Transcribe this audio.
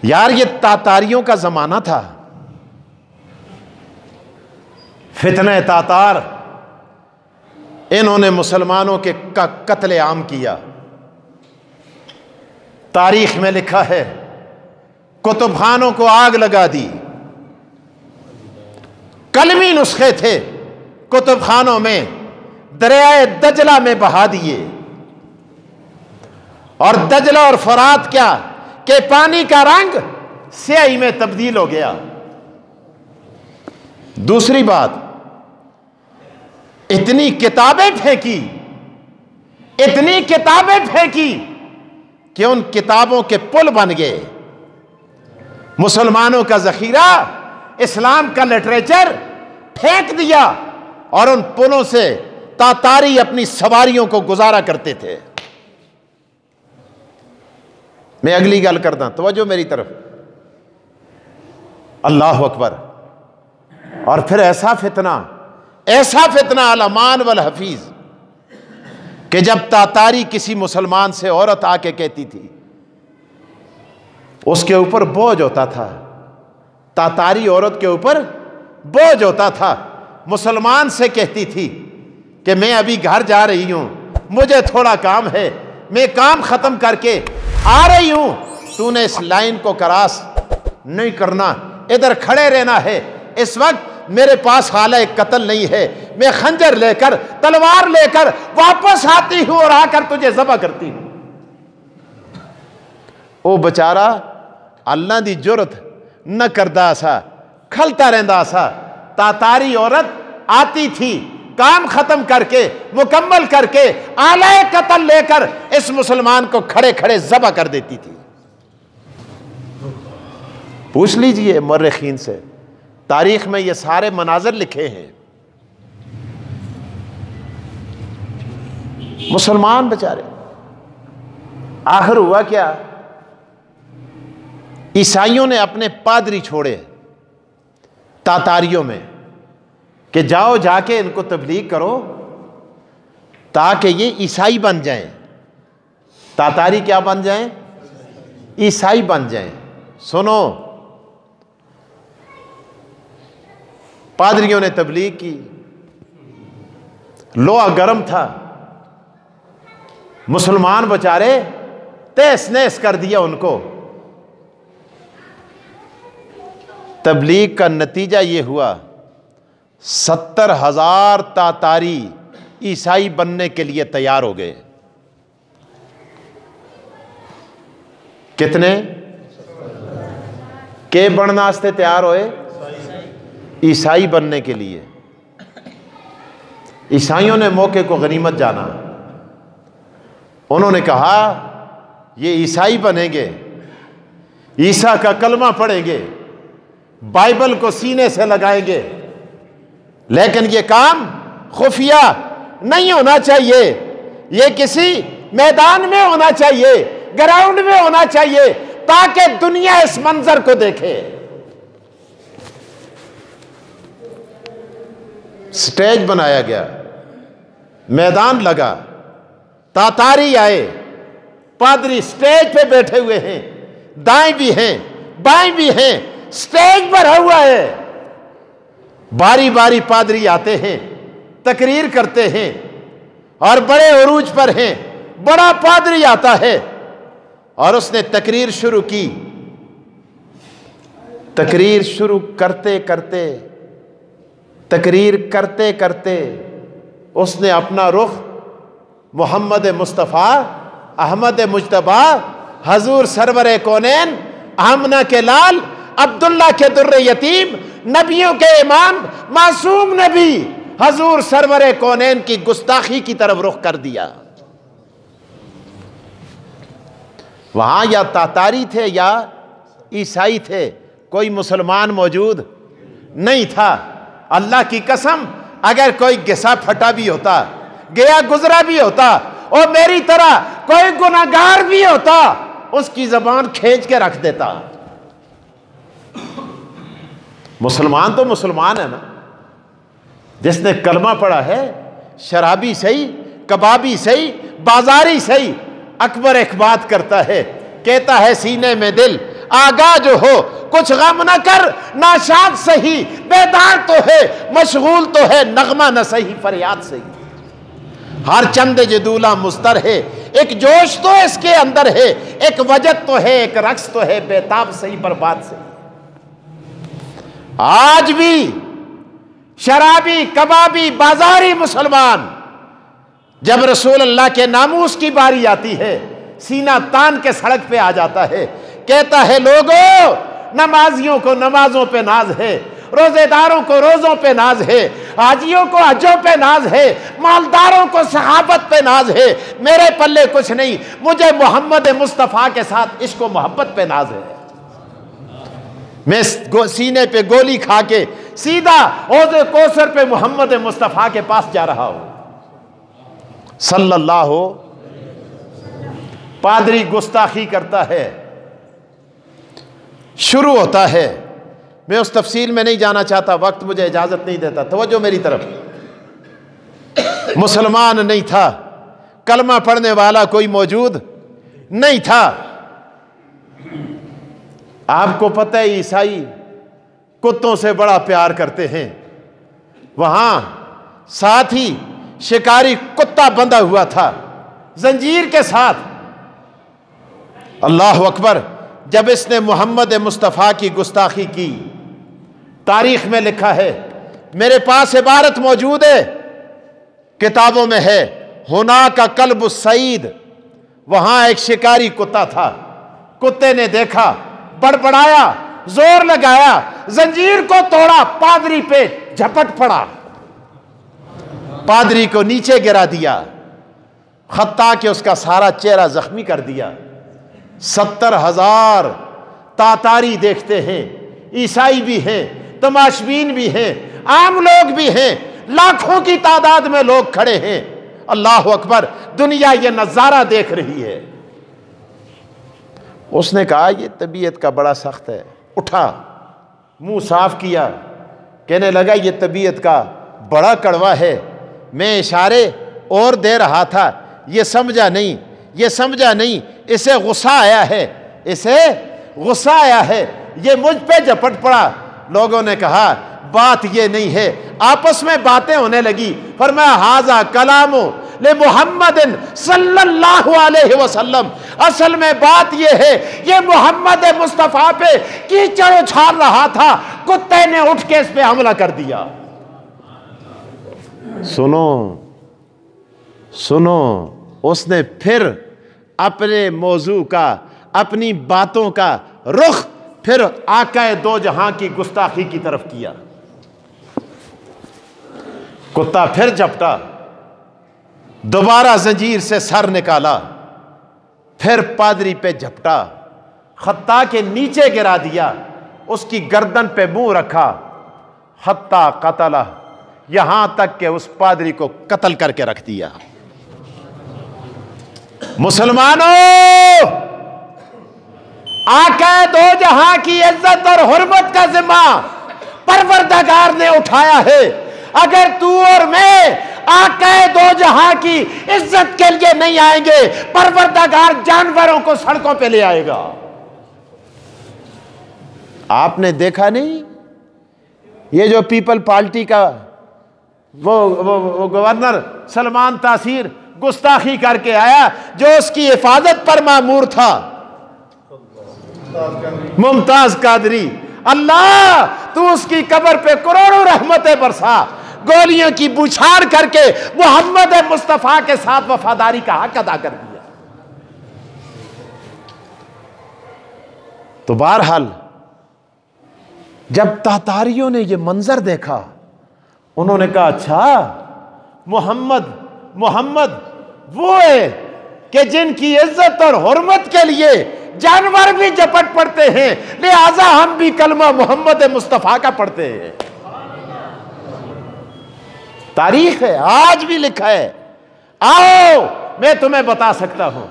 یار یہ تاتاریوں کا زمانہ تھا، فتنہ تاتار، انہوں نے مسلمانوں کے قتل عام کیا۔ تاریخ میں لکھا ہے کتب خانوں کو آگ لگا دی، کلمی نسخے تھے کتب خانوں میں دریائے دجلہ میں بہا دیے، اور دجلہ اور فرات کیا کہ پانی کا رنگ سیاہی میں تبدیل ہو گیا۔ دوسری بات، اتنی کتابیں پھینکی، اتنی کتابیں پھینکی کہ ان کتابوں کے پل بن گئے۔ مسلمانوں کا ذخیرہ، اسلام کا لٹریچر پھینک دیا، اور ان پلوں سے تاتاری اپنی سواریوں کو گزارا کرتے تھے۔ میں اگلی گل کرتا، توجہ میری طرف، اللہ اکبر۔ اور پھر ایسا فتنہ الامان والحفیظ کہ جب تاتاری کسی مسلمان سے عورت آ کے کہتی تھی، اس کے اوپر بوجھ ہوتا تھا، تاتاری عورت کے اوپر بوجھ ہوتا تھا۔ مسلمان سے کہتی تھی کہ میں ابھی گھر جا رہی ہوں، مجھے تھوڑا کام ہے، میں کام ختم کر کے آ رہی ہوں، تو نے اس لائن کو کراس نہیں کرنا، ادھر کھڑے رہنا ہے، اس وقت میرے پاس حالہ قتل نہیں ہے، میں خنجر لے کر، تلوار لے کر واپس آتی ہوں اور آ کر تجھے ذبح کرتی ہوں۔ او بچارا اللہ دی جرت نہ کردہ سا، کھلتا رہندا سا۔ تاتاری عورت آتی تھی، کام ختم کر کے، مکمل کر کے، آلہ قتل لے کر اس مسلمان کو کھڑے کھڑے ذبح کر دیتی تھی۔ پوچھ لیجئے مورخین سے، تاریخ میں یہ سارے مناظر لکھے ہیں۔ مسلمان بیچارے، آخر ہوا کیا؟ عیسائیوں نے اپنے پادری چھوڑے تاتاریوں میں کہ جاؤ جا کے ان کو تبلیغ کرو تاکہ یہ عیسائی بن جائیں۔ تاتاری کیا بن جائیں؟ عیسائی بن جائیں۔ سنو، پادریوں نے تبلیغ کی، لوہا گرم تھا، مسلمان بچارے تیس نیس کر دیا ان کو۔ تبلیغ کا نتیجہ یہ ہوا 70,000 تاتاری عیسائی بننے کے لیے تیار ہو گئے۔ کتنے کے بننا واسطے تیار ہوئے؟ عیسائی بننے کے لیے۔ عیسائیوں نے موقع کو غنیمت جانا، انہوں نے کہا یہ عیسائی بنیں گے، عیسیٰ کا کلمہ پڑھیں گے، بائبل کو سینے سے لگائیں گے، لیکن یہ کام خفیہ نہیں ہونا چاہیے، یہ کسی میدان میں ہونا چاہیے، گراؤنڈ میں ہونا چاہیے، تاکہ دنیا اس منظر کو دیکھے۔ سٹیج بنایا گیا، میدان لگا، تاتاری آئے، پادری سٹیج پہ بیٹھے ہوئے ہیں، دائیں بھی ہیں بائیں بھی ہیں، سٹیج بھرا ہوا ہے، باری باری پادری آتے ہیں، تقریر کرتے ہیں، اور بڑے عروج پر ہیں، بڑا پادری آتا ہے اور اس نے تقریر شروع کی۔ تقریر شروع کرتے کرتے اس نے اپنا رخ محمد مصطفیٰ احمد مجتبی حضور سرور کونین آمنہ کے لال عبداللہ کے در یتیم نبیوں کے امام معصوم نبی حضور سرور کونین کی گستاخی کی طرف رخ کر دیا۔ وہاں یا تاتاری تھے یا عیسائی تھے، کوئی مسلمان موجود نہیں تھا۔ اللہ کی قسم، اگر کوئی گھسا پھٹا بھی ہوتا، گیا گزرا بھی ہوتا، اور میری طرح کوئی گناہگار بھی ہوتا، اس کی زبان کھینچ کے رکھ دیتا۔ مسلمان تو مسلمان ہے نا، جس نے کلمہ پڑھا ہے، شرابی صحیح، کبابی صحیح، بازاری صحیح، اکبر ایک بات کرتا ہے، کہتا ہے سینے میں دل آگاہ جو ہو، کچھ غم نہ کر، ناشاد سہی، بیدار تو ہے، مشغول تو ہے، نغمہ نہ سہی، فریاد سہی۔ ہر چند جدولہ مستر ہے، ایک جوش تو اس کے اندر ہے، ایک وجد تو ہے، ایک رقص تو ہے، بیتاب سہی، برباد سہی۔ آج بھی شرابی، کبابی، بازاری مسلمان جب رسول اللہ کے ناموس کی باری آتی ہے، سینہ تان کے سڑک پہ آ جاتا ہے، کہتا ہے لوگوں، نمازیوں کو نمازوں پہ ناز ہے، روزے داروں کو روزوں پہ ناز ہے، حاجیوں کو حجوں پہ ناز ہے، مالداروں کو صحابت پہ ناز ہے، میرے پلے کچھ نہیں، مجھے محمد مصطفیٰ کے ساتھ عشق و محبت پہ ناز ہے۔ میں سینے پہ گولی کھا کے سیدھا حوض کوثر پہ محمد مصطفیٰ کے پاس جا رہا ہوں صلی اللہ۔ پادری گستاخی کرتا ہے، شروع ہوتا ہے، میں اس تفصیل میں نہیں جانا چاہتا، وقت مجھے اجازت نہیں دیتا، توجہ میری طرف۔ مسلمان نہیں تھا، کلمہ پڑھنے والا کوئی موجود نہیں تھا۔ آپ کو پتہ ہے عیسائی کتوں سے بڑا پیار کرتے ہیں، وہاں ساتھ ہی شکاری کتا بندھا ہوا تھا زنجیر کے ساتھ۔ اللہ اکبر، جب اس نے محمد مصطفیٰ کی گستاخی کی، تاریخ میں لکھا ہے، میرے پاس عبارت موجود ہے، کتابوں میں ہے، ہونا کا کلب السعید، وہاں ایک شکاری کتا تھا، کتے نے دیکھا، بڑبڑایا، زور لگایا، زنجیر کو توڑا، پادری پہ جھپٹ پڑا، پادری کو نیچے گرا دیا، حتیٰ کہ اس کا سارا چہرہ زخمی کر دیا۔ 70,000 تاتاری دیکھتے ہیں، عیسائی بھی ہیں، تماشبین بھی ہیں، عام لوگ بھی ہیں، لاکھوں کی تعداد میں لوگ کھڑے ہیں۔ اللہ اکبر، دنیا یہ نظارہ دیکھ رہی ہے۔ اس نے کہا یہ طبیعت کا بڑا سخت ہے، اٹھا، منہ صاف کیا، کہنے لگا یہ طبیعت کا بڑا کڑوا ہے، میں اشارے اور دے رہا تھا، یہ سمجھا نہیں، یہ سمجھا نہیں، اسے غصہ آیا ہے، اسے غصہ آیا ہے، یہ مجھ پہ جھپٹ پڑا۔ لوگوں نے کہا بات یہ نہیں ہے، آپس میں باتیں ہونے لگی، فرمایا ھذا کلام لمحمد صلی اللہ علیہ وسلم، اصل میں بات یہ ہے، یہ محمد مصطفیٰ پہ کیچڑ اچھال رہا تھا، کتے نے اٹھ کے اس پہ حملہ کر دیا۔ سنو سنو، اس نے پھر اپنے موضوع کا، اپنی باتوں کا رخ پھر آقا دو جہاں کی گستاخی کی طرف کیا۔ کتا پھر جھپٹا، دوبارہ زنجیر سے سر نکالا، پھر پادری پہ جھپٹا، حتیٰ کہ نیچے گرا دیا، اس کی گردن پہ منہ رکھا، حتیٰ قتلہ، یہاں تک کہ اس پادری کو قتل کر کے رکھ دیا۔ مسلمانوں، آقا دو جہاں کی عزت اور حرمت کا ذمہ پروردگار نے اٹھایا ہے۔ اگر تو اور میں آقا دو جہاں کی عزت کے لیے نہیں آئیں گے، پروردگار جانوروں کو سڑکوں پہ لے آئے گا۔ آپ نے دیکھا نہیں یہ جو پیپل پارٹی کا وہ گورنر سلمان تاثیر گستاخی کر کے آیا، جو اس کی حفاظت پر مامور تھا، ممتاز قادری، اللہ تو اس کی قبر پہ کروڑوں رحمتیں برسا، گولیوں کی بوچھاڑ کر کے محمد مصطفیٰ کے ساتھ وفاداری کا حق ادا کر دیا۔ تو بہرحال جب تاتاریوں نے یہ منظر دیکھا، انہوں نے کہا اچھا محمد وہ ہے کہ جن کی عزت اور حرمت کے لیے جانور بھی جھپٹ پڑتے ہیں، لہذا ہم بھی کلمہ محمد مصطفیٰ کا پڑھتے ہیں۔ تاریخ ہے، آج بھی لکھا ہے۔ آؤ میں تمہیں بتا سکتا ہوں،